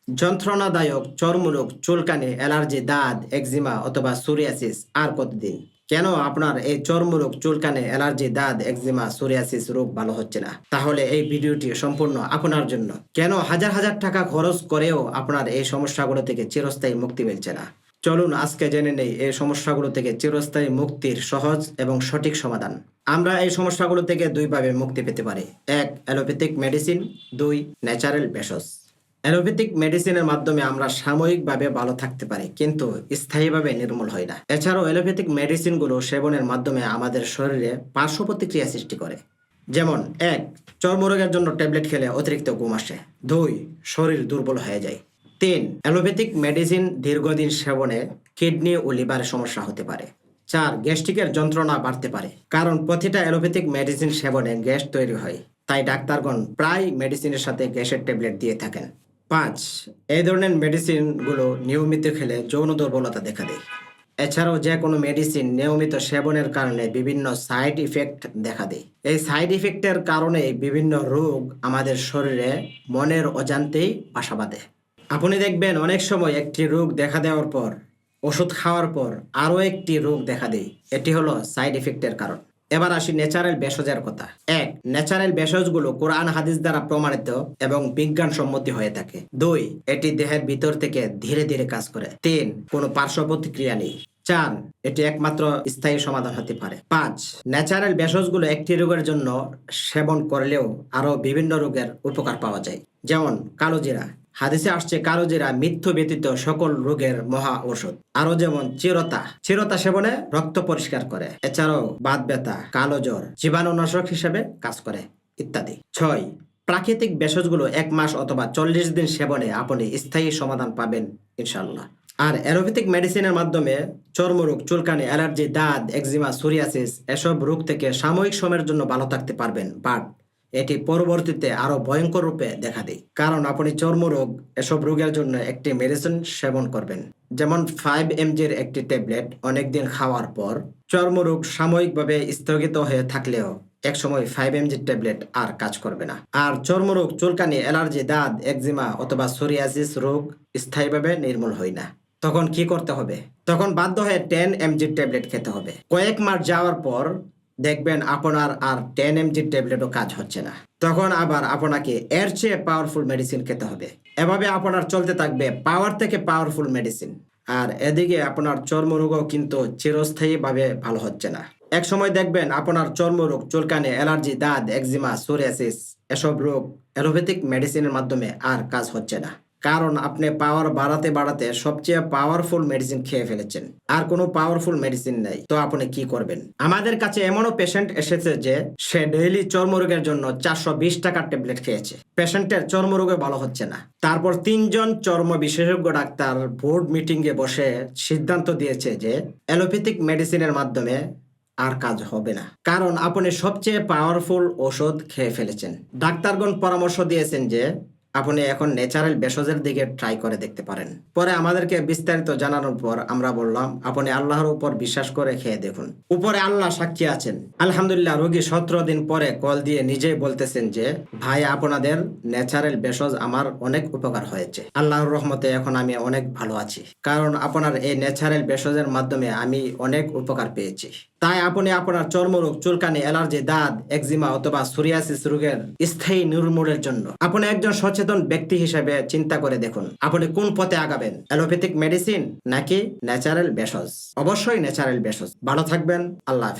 যন্ত্রণাদায়ক চর্মরোগ, চুলকানি, অ্যালার্জি, দাঁত, একজিমা অথবা সোরিয়াসিস আর কতদিন? কেন আপনার এই চর্মরোগ, চুলকানি, অ্যালার্জি, দাঁত, একজিমা, সোরিয়াসিস রোগ ভালো হচ্ছে না? তাহলে এই ভিডিওটি সম্পূর্ণ আপনার জন্য। কেন হাজার হাজার টাকা খরচ করেও আপনার এই সমস্যাগুলো থেকে চিরস্থায়ী মুক্তি মিলছে না? চলুন আজকে জেনে নেই এই সমস্যাগুলো থেকে চিরস্থায়ী মুক্তির সহজ এবং সঠিক সমাধান। আমরা এই সমস্যাগুলো থেকে দুইভাবে মুক্তি পেতে পারি। এক, অ্যালোপ্যাথিক মেডিসিন। দুই, ন্যাচারাল ভেষজ। অ্যালোপ্যাথিক মেডিসিনের মাধ্যমে আমরা সাময়িকভাবে ভালো থাকতে পারি, কিন্তু স্থায়ীভাবে নির্মূল হয় না। এছাড়াও অ্যালোপ্যাথিক মেডিসিনগুলো সেবনের মাধ্যমে আমাদের শরীরে পার্শ্ব প্রতিক্রিয়া সৃষ্টি করে। যেমন এক, চর্মরোগের জন্য ট্যাবলেট খেলে অতিরিক্ত ঘুম আসে। দুই, শরীর দুর্বল হয়ে যায়। তিন, অ্যালোপ্যাথিক মেডিসিন দীর্ঘদিন সেবনে কিডনি ও লিভারের সমস্যা হতে পারে। চার, গ্যাস্ট্রিকের যন্ত্রণা বাড়তে পারে, কারণ প্রতিটা অ্যালোপ্যাথিক মেডিসিন সেবনে গ্যাস তৈরি হয়, তাই ডাক্তারগণ প্রায় মেডিসিনের সাথে গ্যাসের ট্যাবলেট দিয়ে থাকেন। পাঁচ, এই ধরনের মেডিসিনগুলো নিয়মিত খেলে যৌন দুর্বলতা দেখা দেয়। এছাড়াও যে কোনো মেডিসিন নিয়মিত সেবনের কারণে বিভিন্ন সাইড ইফেক্ট দেখা দেয়। এই সাইড ইফেক্টের কারণে বিভিন্ন রোগ আমাদের শরীরে মনের অজান্তেই বাসা বাঁধে। আপনি দেখবেন অনেক সময় একটি রোগ দেখা দেওয়ার পর, ওষুধ খাওয়ার পর আরও একটি রোগ দেখা দেয়। এটি হলো সাইড ইফেক্টের কারণ। এবার আসি ন্যাচারাল ভেষজের কথা। এক, ন্যাচারাল ভেষজগুলো কোরআন হাদিস দ্বারা প্রমাণিত এবং বিজ্ঞানসম্মত হয়ে থাকে। দুই, এটি দেহের ভিতর থেকে ধীরে ধীরে কাজ করে। তিন, কোনো পার্শ্ব প্রতিক্রিয়া নেই। চার, এটি একমাত্র স্থায়ী সমাধান হতে পারে। পাঁচ, ন্যাচারাল ভেষজগুলো একটি রোগের জন্য সেবন করলেও আরো বিভিন্ন রোগের উপকার পাওয়া যায়। যেমন কালোজিরা। হাদিসে আসছে কালোজিরা মৃত্যু ব্যতীত সকল রোগের মহা ঔষধ। আরো যেমন চিরতা সেবনে রক্ত পরিষ্কার করে। এছাড়াও বাত ব্যথা, কালো জ্বর জীবাণুনাশক হিসেবে কাজ করে ইত্যাদি। ছয়, প্রাকৃতিক ভেষজগুলো 1 মাস অথবা 40 দিন সেবনে আপনি স্থায়ী সমাধান পাবেন ইনশাল্লাহ। আর অ্যালোপ্যাথিক মেডিসিনের মাধ্যমে চর্মরোগ, চুলকানি, অ্যালার্জি, দাঁত, একজিমা, সোরিয়াসিস এসব রোগ থেকে সাময়িক সময়ের জন্য ভালো থাকতে পারবেন, বাট এটি পরবর্তীতে আরো ভয়ঙ্কর রূপে দেখা দেয়, কারণ আপনি চর্মরোগ এসব রোগের জন্য একটি মেডিসিন সেবন করবেন। যেমন 5 mgর একটি ট্যাবলেট অনেকদিন খাওয়ার পর চর্মরোগ সাময়িকভাবে স্থগিত হয়ে থাকলেও একসময় 5 mg ট্যাবলেট আর কাজ করবে না। আর চর্মরোগ, চুলকানি, অ্যালার্জি, দাঁত, একজিমা অথবা সোরিয়াসিস রোগ স্থায়ীভাবে নির্মূল হয় না। তখন কি করতে হবে? তখন বাধ্য হয়ে 10 mg ট্যাবলেট খেতে হবে। কয়েক মাস যাওয়ার পর দেখবেন আপনার আর 10 mg ট্যাবলেটও কাজ হচ্ছে না। তখন আবার আপনাকে এর চেয়ে পাওয়ারফুল মেডিসিন খেতে হবে। এভাবে আপনার চলতে থাকবে পাওয়ার থেকে পাওয়ারফুল মেডিসিন। আর এদিকে আপনার চর্মরোগও কিন্তু চিরস্থায়ীভাবে ভালো হচ্ছে না। এক সময় দেখবেন আপনার চর্মরোগ, চুলকানি, অ্যালার্জি, দাঁত, একজিমা, সোরিয়াসিস এসব রোগ অ্যালোপ্যাথিক মেডিসিনের মাধ্যমে আর কাজ হচ্ছে না, কারণ আপনি পাওয়ার বাড়াতে বাড়াতে সবচেয়ে পাওয়ারফুল মেডিসিন খেয়ে ফেলেছেন। আর কোনো পাওয়ারফুল মেডিসিন নাই, তো আপনি কি করবেন? আমাদের কাছে এমনও পেশেন্ট এসেছে যে সে ডেইলি চর্মরোগের জন্য 420 টাকার ট্যাবলেট খেয়েছে। পেশেন্টের চর্মরোগে ভালো হচ্ছে না। তারপর 3 জন চর্ম বিশেষজ্ঞ ডাক্তার বোর্ড মিটিং এ বসে সিদ্ধান্ত দিয়েছে যে অ্যালোপ্যাথিক মেডিসিনের মাধ্যমে আর কাজ হবে না, কারণ আপনি সবচেয়ে পাওয়ারফুল ওষুধ খেয়ে ফেলেছেন। ডাক্তারগণ পরামর্শ দিয়েছেন যে আপনি এখন ন্যাচারাল ভেষজের দিকে ট্রাই করে দেখতে পারেন। পরে আমাদেরকে বিস্তারিত জানানোর পর আমরা বললাম আপনি আল্লাহর উপর বিশ্বাস করে খেয়ে দেখুন। উপরে আল্লাহ সাক্ষী আছেন। আলহামদুলিল্লাহ, রোগী 17 দিন পরে কল দিয়ে নিজেই বলতেছেন যে ভাই, আপনাদের ন্যাচারাল ভেষজ আমার অনেক উপকার হয়েছে। আল্লাহর রহমতে এখন আমি অনেক ভালো আছি, কারণ আপনার এই ন্যাচারাল ভেষজের মাধ্যমে আমি অনেক উপকার পেয়েছি। তাই আপনি আপনার চর্মরোগ, চুলকানি, অ্যালার্জি, দাঁত, একজিমা অথবা সোরিয়াসিস রোগের স্থায়ী নির্মূলের জন্য আপনি একজন সচেতন ব্যক্তি হিসেবে চিন্তা করে দেখুন আপনি কোন পথে আগাবেন, অ্যালোপ্যাথিক মেডিসিন নাকি ন্যাচারাল ভেষজ। অবশ্যই ন্যাচারাল ভেষজ। ভালো থাকবেন। আল্লাহ হাফেজ।